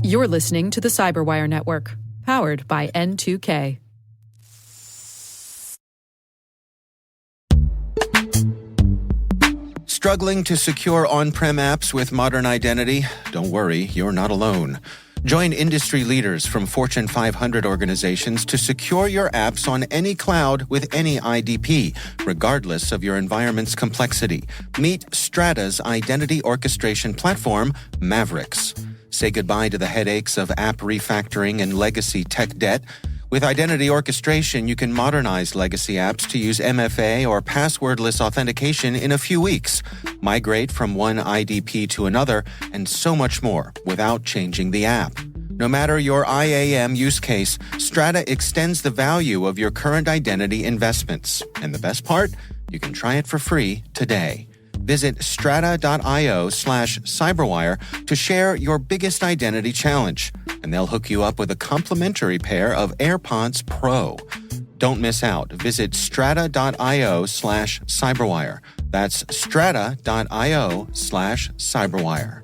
You're listening to the CyberWire Network, powered by N2K. Struggling to secure on-prem apps with modern identity? Don't worry, you're not alone. Join industry leaders from Fortune 500 organizations to secure your apps on any cloud with any IDP, regardless of your environment's complexity. Meet Strata's identity orchestration platform, Mavericks. Say goodbye to the headaches of app refactoring and legacy tech debt. With identity orchestration, you can modernize legacy apps to use MFA or passwordless authentication in a few weeks, migrate from one IDP to another, and so much more without changing the app. No matter your IAM use case, Strata extends the value of your current identity investments. And the best part? You can try it for free today. Visit strata.io/cyberwire to share your biggest identity challenge, and they'll hook you up with a complimentary pair of AirPods Pro. Don't miss out. Visit strata.io/cyberwire. That's strata.io/cyberwire.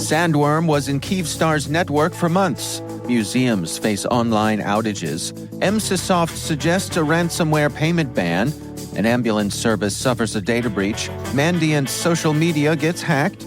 Sandworm was in Kyivstar's network for months. Museums face online outages. MSyssoft suggests a ransomware payment ban. An ambulance service suffers a data breach. Mandiant's social media gets hacked.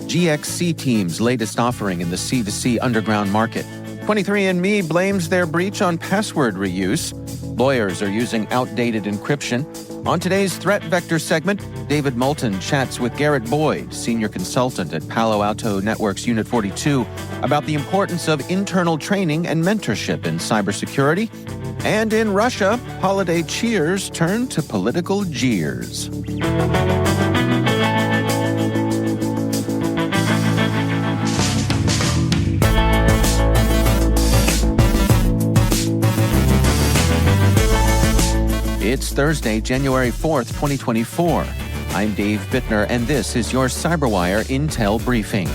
GXC Team's latest offering in the C2C underground market. 23andMe blames their breach on password reuse. Lawyers are using outdated encryption. On today's Threat Vector segment, David Moulton chats with Garrett Boyd, senior consultant at Palo Alto Networks Unit 42, about the importance of internal training and mentorship in cybersecurity. And in Russia, holiday cheers turn to political jeers. It's Thursday, January 4th, 2024. I'm Dave Bittner, and this is your CyberWire Intel Briefing.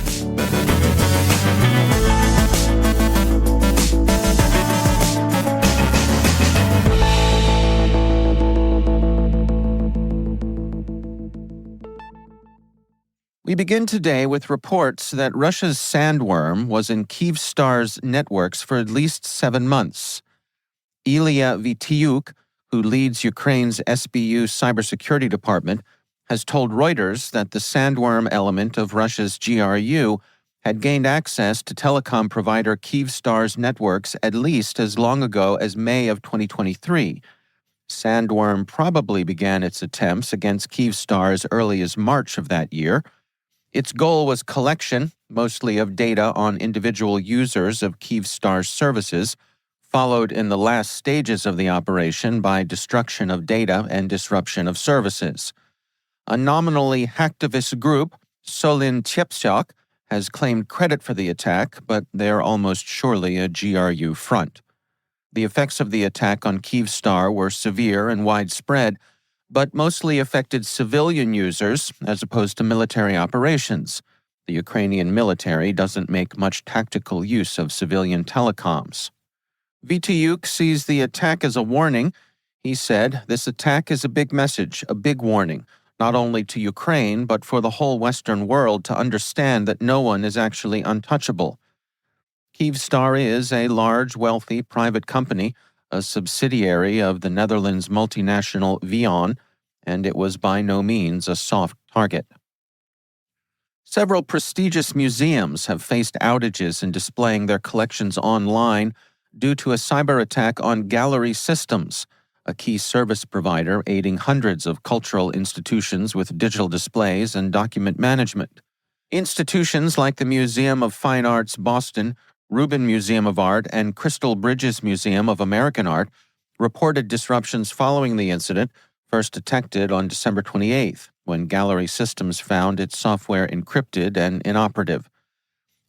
We begin today with reports that Russia's Sandworm was in Kyivstar's networks for at least 7 months. Ilya Vitiuk, who leads Ukraine's SBU cybersecurity department, has told Reuters that the Sandworm element of Russia's GRU had gained access to telecom provider Kyivstar's networks at least as long ago as May of 2023. Sandworm probably began its attempts against Kyivstar as early as March of that year. Its goal was collection, mostly of data on individual users of Kyivstar's services, followed in the last stages of the operation by destruction of data and disruption of services. A nominally hacktivist group, Solin Tchepsyok, has claimed credit for the attack, but they're almost surely a GRU front. The effects of the attack on Kyivstar were severe and widespread, but mostly affected civilian users as opposed to military operations. The Ukrainian military doesn't make much tactical use of civilian telecoms. Vitiuk sees the attack as a warning. He said, "This attack is a big message, a big warning, not only to Ukraine, but for the whole Western world to understand that no one is actually untouchable." Kyivstar is a large, wealthy private company, a subsidiary of the Netherlands multinational Vion, and it was by no means a soft target. Several prestigious museums have faced outages in displaying their collections online due to a cyber attack on Gallery Systems, a key service provider aiding hundreds of cultural institutions with digital displays and document management. Institutions like the Museum of Fine Arts Boston, Rubin Museum of Art, and Crystal Bridges Museum of American Art reported disruptions following the incident, first detected on December 28th, when Gallery Systems found its software encrypted and inoperative.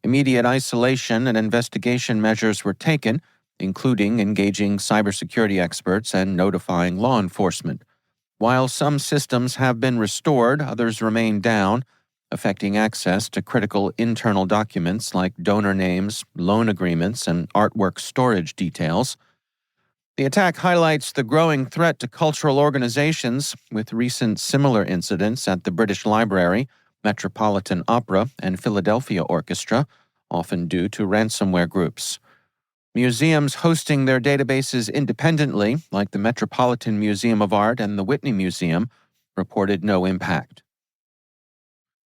Immediate isolation and investigation measures were taken, including engaging cybersecurity experts and notifying law enforcement. While some systems have been restored, others remain down. affecting access to critical internal documents like donor names, loan agreements, and artwork storage details. The attack highlights the growing threat to cultural organizations, with recent similar incidents at the British Library, Metropolitan Opera, and Philadelphia Orchestra, often due to ransomware groups. Museums hosting their databases independently, like the Metropolitan Museum of Art and the Whitney Museum, reported no impact.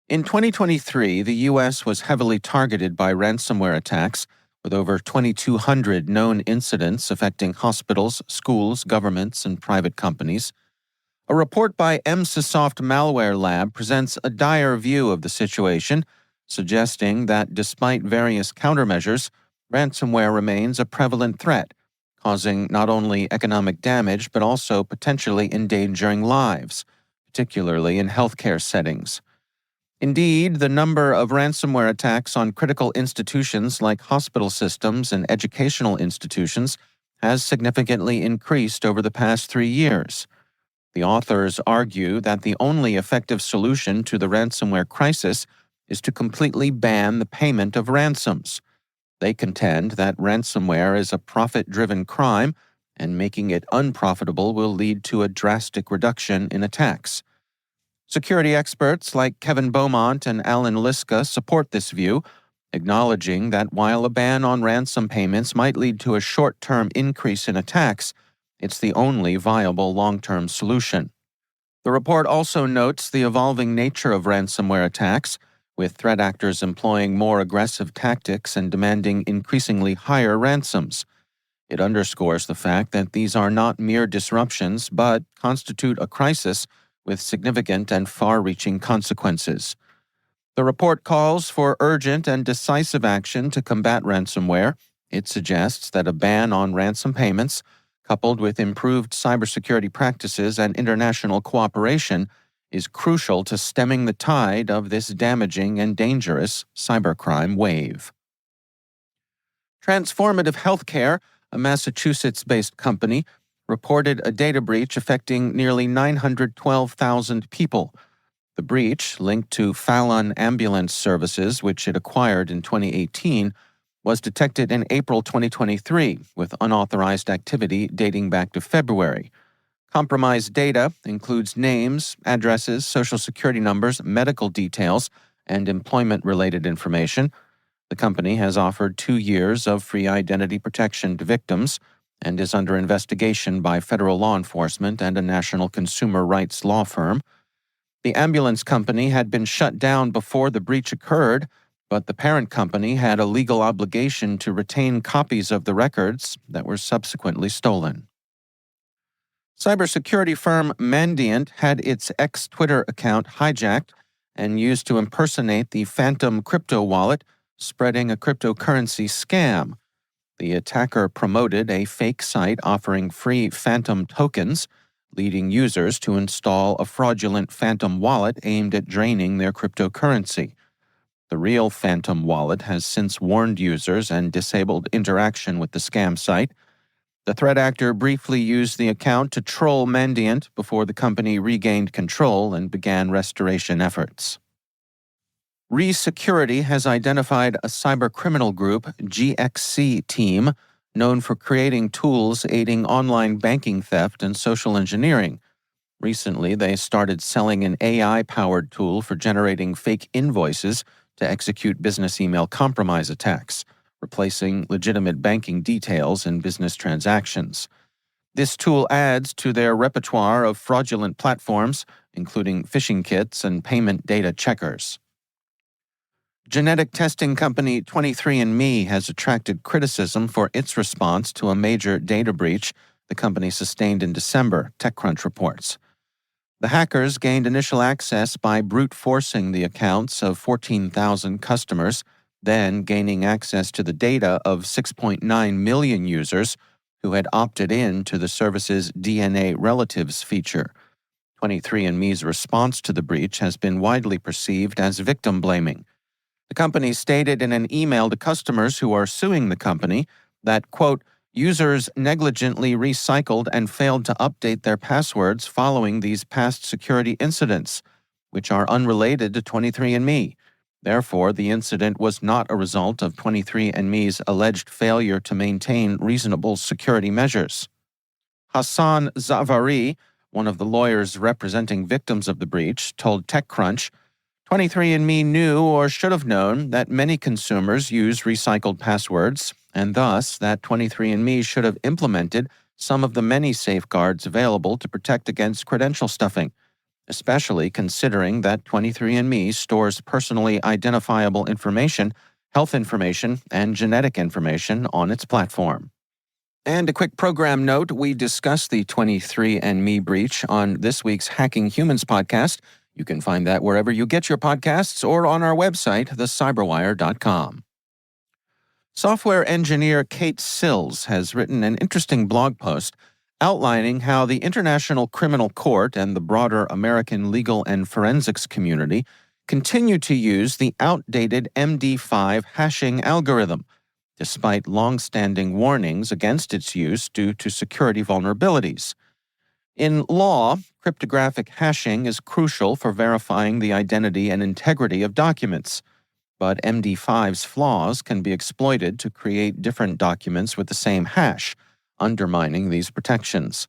In 2023, the U.S. was heavily targeted by ransomware attacks, with over 2,200 known incidents affecting hospitals, schools, governments, and private companies. A report by Emsisoft Malware Lab presents a dire view of the situation, suggesting that despite various countermeasures, ransomware remains a prevalent threat, causing not only economic damage but also potentially endangering lives, particularly in healthcare settings. Indeed, the number of ransomware attacks on critical institutions like hospital systems and educational institutions has significantly increased over the past 3 years. The authors argue that the only effective solution to the ransomware crisis is to completely ban the payment of ransoms. They contend that ransomware is a profit-driven crime, and making it unprofitable will lead to a drastic reduction in attacks. Security experts like Kevin Beaumont and Alan Liska support this view, acknowledging that while a ban on ransom payments might lead to a short-term increase in attacks, it's the only viable long-term solution. The report also notes the evolving nature of ransomware attacks, with threat actors employing more aggressive tactics and demanding increasingly higher ransoms. It underscores the fact that these are not mere disruptions, but constitute a crisis with significant and far-reaching consequences. The report calls for urgent and decisive action to combat ransomware. It suggests that a ban on ransom payments, coupled with improved cybersecurity practices and international cooperation, is crucial to stemming the tide of this damaging and dangerous cybercrime wave. Transformative Healthcare, a Massachusetts-based company, reported a data breach affecting nearly 912,000 people. The breach, linked to Fallon Ambulance Services, which it acquired in 2018, was detected in April 2023, with unauthorized activity dating back to February. Compromised data includes names, addresses, social security numbers, medical details, and employment-related information. The company has offered 2 years of free identity protection to victims and is under investigation by federal law enforcement and a national consumer rights law firm. The ambulance company had been shut down before the breach occurred, but the parent company had a legal obligation to retain copies of the records that were subsequently stolen. Cybersecurity firm Mandiant had its ex-Twitter account hijacked and used to impersonate the Phantom crypto wallet, spreading a cryptocurrency scam. The attacker promoted a fake site offering free Phantom tokens, leading users to install a fraudulent Phantom wallet aimed at draining their cryptocurrency. The real Phantom wallet has since warned users and disabled interaction with the scam site. The threat actor briefly used the account to troll Mandiant before the company regained control and began restoration efforts. Security has identified a cybercriminal group, GXC team, known for creating tools aiding online banking theft and social engineering. Recently, they started selling an AI-powered tool for generating fake invoices to execute business email compromise attacks, replacing legitimate banking details in business transactions. This tool adds to their repertoire of fraudulent platforms, including phishing kits and payment data checkers. Genetic testing company 23andMe has attracted criticism for its response to a major data breach the company sustained in December, TechCrunch reports. The hackers gained initial access by brute forcing the accounts of 14,000 customers, then gaining access to the data of 6.9 million users who had opted in to the service's DNA relatives feature. 23andMe's response to the breach has been widely perceived as victim blaming. The company stated in an email to customers who are suing the company that, quote, users negligently recycled and failed to update their passwords following these past security incidents. which are unrelated to 23andMe. Therefore, the incident was not a result of 23andMe's alleged failure to maintain reasonable security measures. Hassan Zavari, one of the lawyers representing victims of the breach, told TechCrunch, 23andMe knew or should have known that many consumers use recycled passwords, and thus that 23andMe should have implemented some of the many safeguards available to protect against credential stuffing, especially considering that 23andMe stores personally identifiable information, health information, and genetic information on its platform. And a quick program note, we discussed the 23andMe breach on this week's Hacking Humans podcast. You can find that wherever you get your podcasts or on our website, thecyberwire.com. Software engineer Kate Sills has written an interesting blog post outlining how the International Criminal Court and the broader American legal and forensics community continue to use the outdated MD5 hashing algorithm, despite long-standing warnings against its use due to security vulnerabilities. In law, cryptographic hashing is crucial for verifying the identity and integrity of documents, but MD5's flaws can be exploited to create different documents with the same hash, undermining these protections.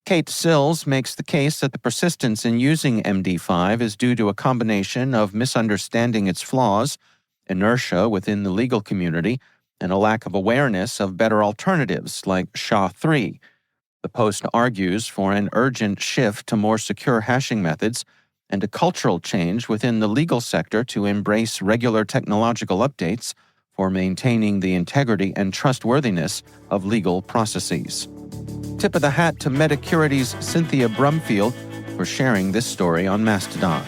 Kate Sills makes the case that the persistence in using MD5 is due to a combination of misunderstanding its flaws, inertia within the legal community, and a lack of awareness of better alternatives like SHA-3. The post argues for an urgent shift to more secure hashing methods and a cultural change within the legal sector to embrace regular technological updates for maintaining the integrity and trustworthiness of legal processes. Tip of the hat to Metacurity's Cynthia Brumfield for sharing this story on Mastodon.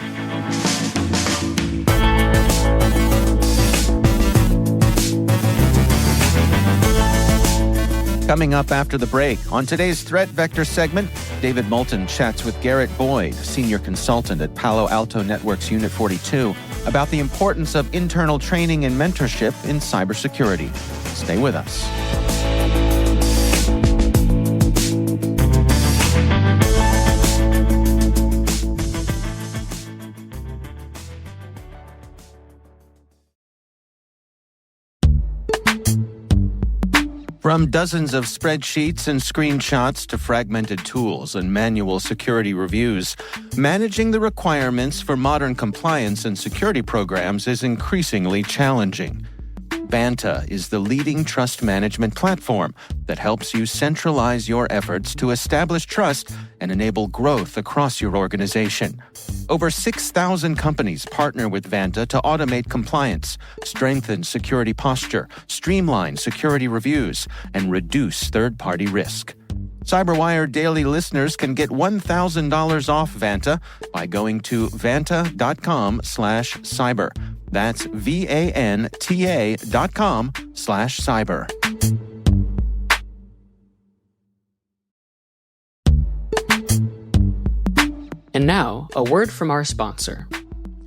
Coming up after the break, on today's Threat Vector segment, David Moulton chats with Garrett Boyd, senior consultant at Palo Alto Networks Unit 42, about the importance of internal training and mentorship in cybersecurity. Stay with us. From dozens of spreadsheets and screenshots to fragmented tools and manual security reviews, managing the requirements for modern compliance and security programs is increasingly challenging. Vanta is the leading trust management platform that helps you centralize your efforts to establish trust and enable growth across your organization. Over 6,000 companies partner with Vanta to automate compliance, strengthen security posture, streamline security reviews, and reduce third-party risk. CyberWire Daily listeners can get $1,000 off Vanta by going to vanta.com/cyber. That's VANTA.com/cyber. And now, a word from our sponsor.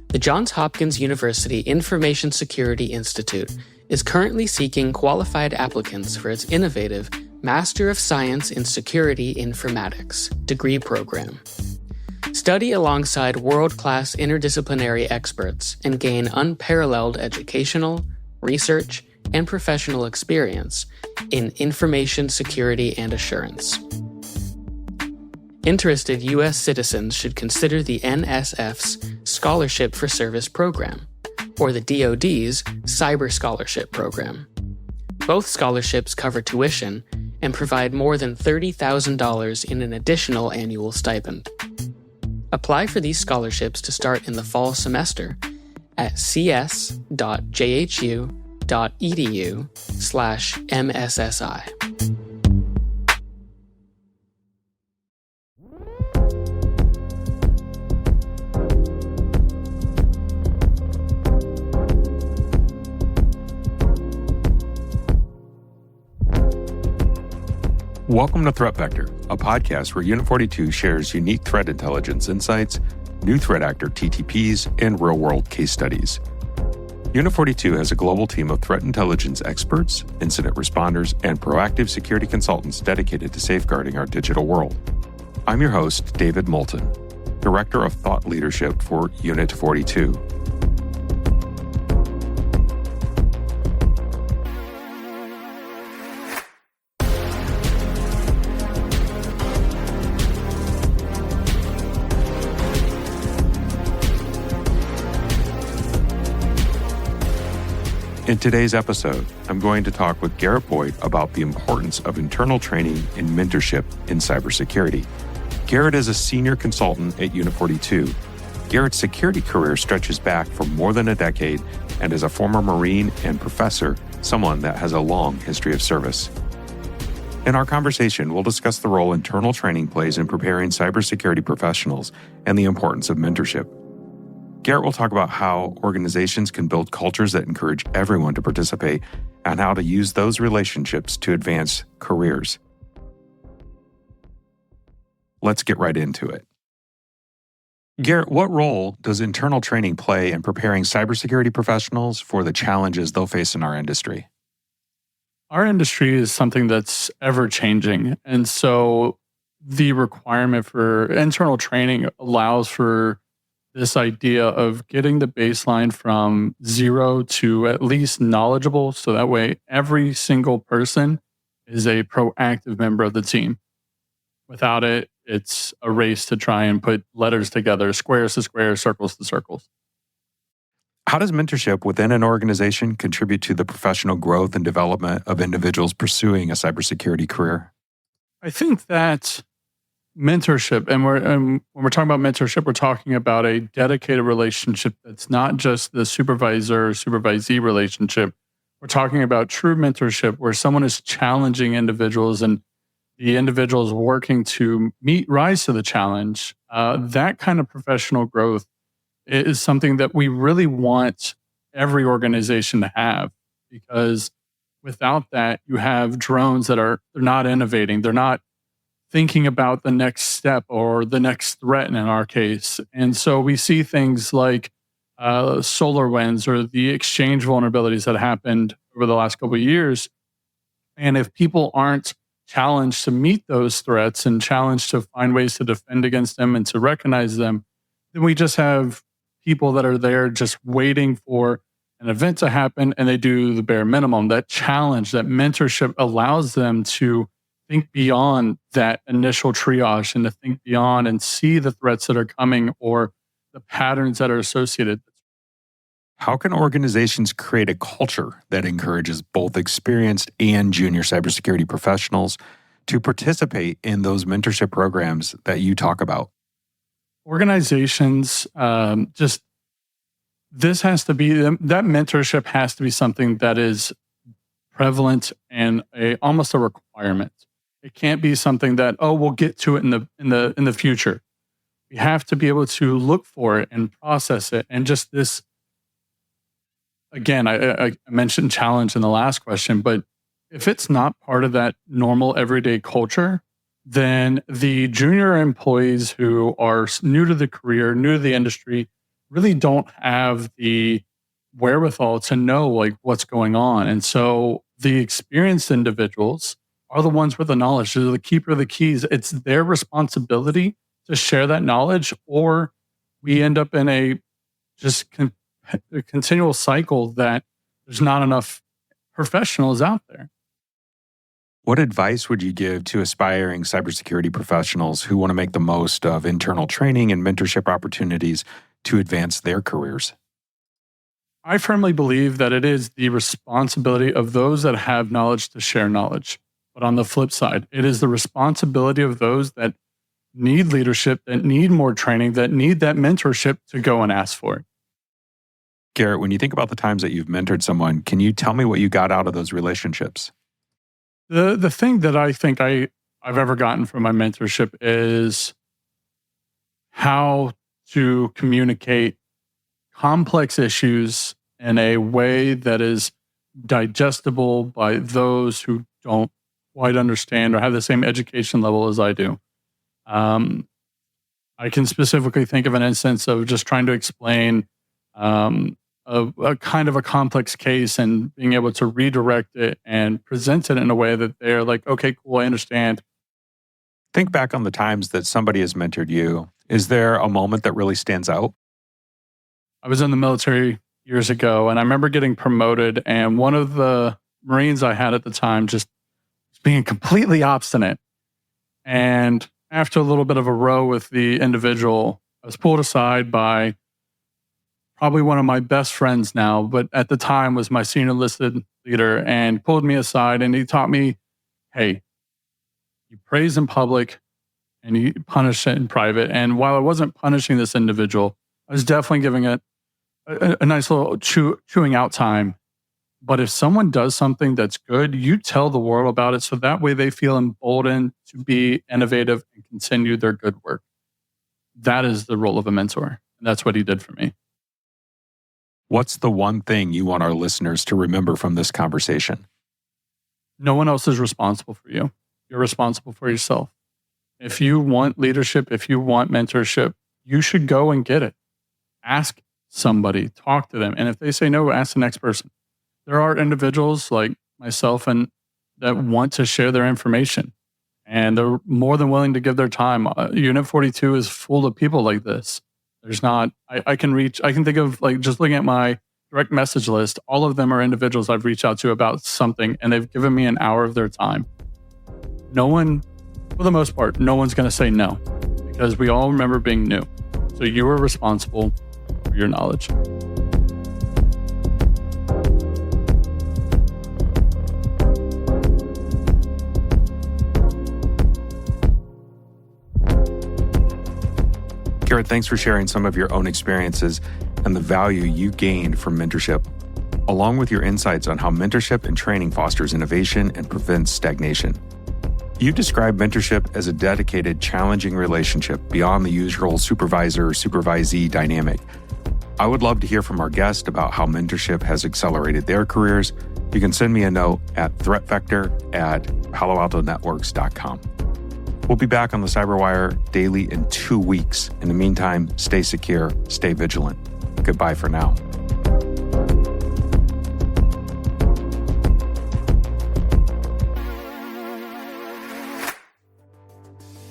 The Johns Hopkins University Information Security Institute is currently seeking qualified applicants for its innovative Master of Science in Security Informatics degree program. Study alongside world-class interdisciplinary experts and gain unparalleled educational, research, and professional experience in information security and assurance. Interested U.S. citizens should consider the NSF's Scholarship for Service program, or the DoD's Cyber Scholarship program. Both scholarships cover tuition and provide more than $30,000 in an additional annual stipend. Apply for these scholarships to start in the fall semester at cs.jhu.edu/MSSI. Welcome to Threat Vector, a podcast where Unit 42 shares unique threat intelligence insights, new threat actor TTPs, and real-world case studies. Unit 42 has a global team of threat intelligence experts, incident responders, and proactive security consultants dedicated to safeguarding our digital world. I'm your host, David Moulton. Director of Thought Leadership for Unit 42. In today's episode, I'm going to talk with Garrett Boyd about the importance of internal training and mentorship in cybersecurity. Garrett is a senior consultant at Unit 42. Garrett's security career stretches back for more than a decade and is a former Marine and professor, someone that has a long history of service. In our conversation, we'll discuss the role internal training plays in preparing cybersecurity professionals and the importance of mentorship. Garrett will talk about how organizations can build cultures that encourage everyone to participate and how to use those relationships to advance careers. Let's get right into it. Garrett, what role does internal training play in preparing cybersecurity professionals for the challenges they'll face in our industry? Our industry is something that's ever changing. And so the requirement for internal training allows for this idea of getting the baseline from zero to at least knowledgeable. So that way, every single person is a proactive member of the team. Without it, it's a race to try and put letters together, squares to squares, circles to circles. How does mentorship within an organization contribute to the professional growth and development of individuals pursuing a cybersecurity career? I think that mentorship, and when we're talking about mentorship, we're talking about a dedicated relationship that's not just the supervisor or supervisee relationship. We're talking about true mentorship where someone is challenging individuals and the individual is working to rise to the challenge. That kind of professional growth is something that we really want every organization to have, because without that, you have drones that they're not innovating. They're not thinking about the next step or the next threat in our case. And so we see things like SolarWinds or the Exchange vulnerabilities that happened over the last couple of years. And if people aren't challenged to meet those threats and challenged to find ways to defend against them and to recognize them, then we just have people that are there just waiting for an event to happen and they do the bare minimum. That challenge, that mentorship allows them to think beyond that initial triage and to think beyond and see the threats that are coming or the patterns that are associated. How can organizations create a culture that encourages both experienced and junior cybersecurity professionals to participate in those mentorship programs that you talk about? Organizations, this has to be, that mentorship has to be something that is prevalent and almost a requirement. It can't be something that, we'll get to it in the future. We have to be able to look for it and process it. And just this, again, I mentioned challenge in the last question, but if it's not part of that normal everyday culture, then the junior employees who are new to the career, new to the industry, really don't have the wherewithal to know like what's going on. And so the experienced individuals are the ones with the knowledge. They're the keeper of the keys. It's their responsibility to share that knowledge, or we end up in a continual cycle that there's not enough professionals out there. What advice would you give to aspiring cybersecurity professionals who want to make the most of internal training and mentorship opportunities to advance their careers? I firmly believe that it is the responsibility of those that have knowledge to share knowledge. But on the flip side, it is the responsibility of those that need leadership, that need more training, that need that mentorship to go and ask for it. Garrett, when you think about the times that you've mentored someone, can you tell me what you got out of those relationships? The thing that I think I've ever gotten from my mentorship is how to communicate complex issues in a way that is digestible by those who don't quite understand or have the same education level as I do. I can specifically think of an instance of just trying to explain a kind of a complex case and being able to redirect it and present it in a way that they're like, okay, cool, I understand. Think back on the times that somebody has mentored you Is there a moment that really stands out? I was in the military years ago, and I remember getting promoted, and one of the Marines I had at the time just being completely obstinate. And after a little bit of a row with the individual, I was pulled aside by probably one of my best friends now, but at the time was my senior enlisted leader, and pulled me aside, and he taught me, hey, you praise in public and you punish it in private. And while I wasn't punishing this individual, I was definitely giving it a nice little chewing out time. But if someone does something that's good, you tell the world about it, so that way they feel emboldened to be innovative and continue their good work. That is the role of a mentor. And that's what he did for me. What's the one thing you want our listeners to remember from this conversation? No one else is responsible for you. You're responsible for yourself. If you want leadership, if you want mentorship, you should go and get it. Ask somebody, talk to them. And if they say no, ask the next person. There are individuals like myself and that want to share their information, and they're more than willing to give their time. Unit 42 is full of people like this. There's not, I can think of, like, just looking at my direct message list, all of them are individuals I've reached out to about something, and they've given me an hour of their time. No one, for the most part, no one's going to say no, because we all remember being new. So you are responsible for your knowledge. Garrett, thanks for sharing some of your own experiences and the value you gained from mentorship, along with your insights on how mentorship and training fosters innovation and prevents stagnation. You describe mentorship as a dedicated, challenging relationship beyond the usual supervisor-supervisee dynamic. I would love to hear from our guest about how mentorship has accelerated their careers. You can send me a note at threatvector@paloaltonetworks.com. We'll be back on the CyberWire Daily in 2 weeks. In the meantime, stay secure, stay vigilant. Goodbye for now.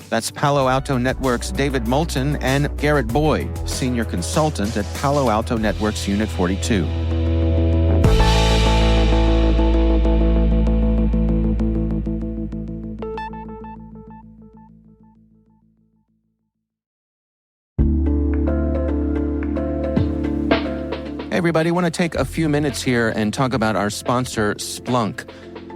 That's Palo Alto Networks' David Moulton and Garrett Boyd, Senior Consultant at Palo Alto Networks Unit 42. Hey everybody, I want to take a few minutes here and talk about our sponsor, Splunk.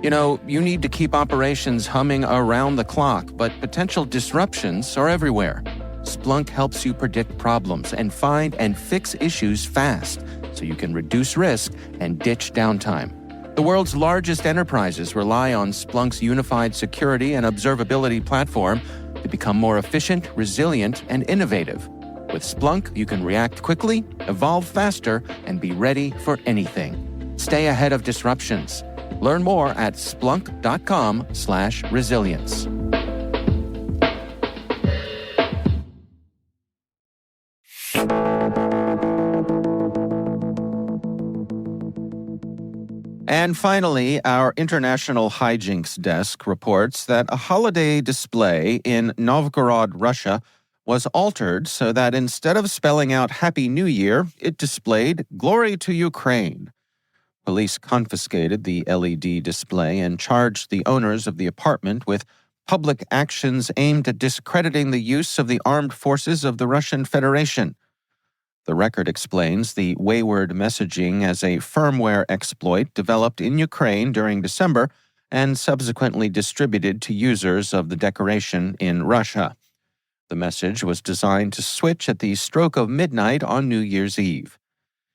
You know, you need to keep operations humming around the clock, but potential disruptions are everywhere. Splunk helps you predict problems and find and fix issues fast, so you can reduce risk and ditch downtime. The world's largest enterprises rely on Splunk's unified security and observability platform to become more efficient, resilient, and innovative. With Splunk, you can react quickly, evolve faster, and be ready for anything. Stay ahead of disruptions. Learn more at splunk.com/resilience. And finally, our International Hijinks Desk reports that a holiday display in Novgorod, Russia, was altered so that instead of spelling out Happy New Year, it displayed Glory to Ukraine. Police confiscated the LED display and charged the owners of the apartment with public actions aimed at discrediting the use of the armed forces of the Russian Federation. The record explains the wayward messaging as a firmware exploit developed in Ukraine during December and subsequently distributed to users of the decoration in Russia. The message was designed to switch at the stroke of midnight on New Year's Eve.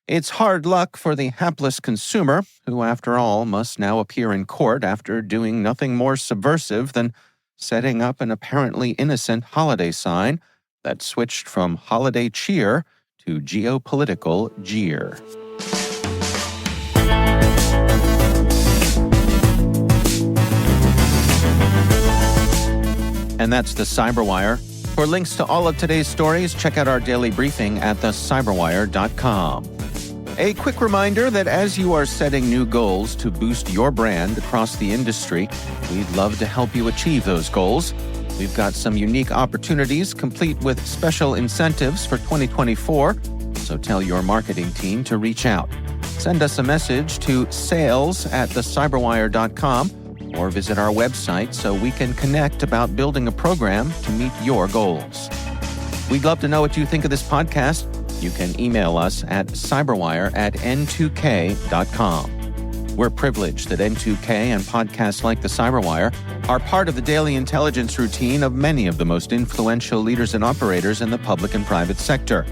It's hard luck for the hapless consumer, who, after all, must now appear in court after doing nothing more subversive than setting up an apparently innocent holiday sign that switched from holiday cheer to geopolitical jeer. And that's the CyberWire. For links to all of today's stories, check out our daily briefing at thecyberwire.com. A quick reminder that as you are setting new goals to boost your brand across the industry, we'd love to help you achieve those goals. We've got some unique opportunities, complete with special incentives for 2024, so tell your marketing team to reach out. Send us a message to sales@thecyberwire.com or visit our website so we can connect about building a program to meet your goals. We'd love to know what you think of this podcast. You can email us at cyberwire@n2k.com. We're privileged that N2K and podcasts like the CyberWire are part of the daily intelligence routine of many of the most influential leaders and operators in the public and private sector,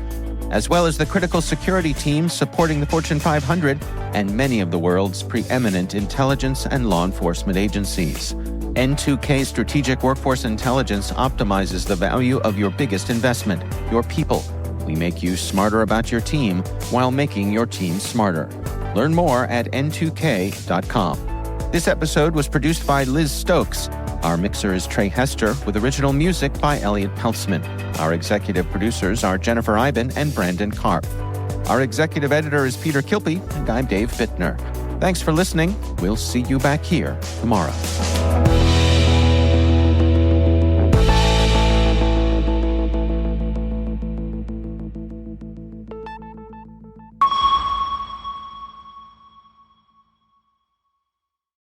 as well as the critical security teams supporting the Fortune 500 and many of the world's preeminent intelligence and law enforcement agencies. N2K Strategic Workforce Intelligence optimizes the value of your biggest investment, your people. We make you smarter about your team while making your team smarter. Learn more at n2k.com. This episode was produced by Liz Stokes. Our mixer is Trey Hester, with original music by Elliot Peltzman. Our executive producers are Jennifer Iben and Brandon Karp. Our executive editor is Peter Kilpie, and I'm Dave Bittner. Thanks for listening. We'll see you back here tomorrow.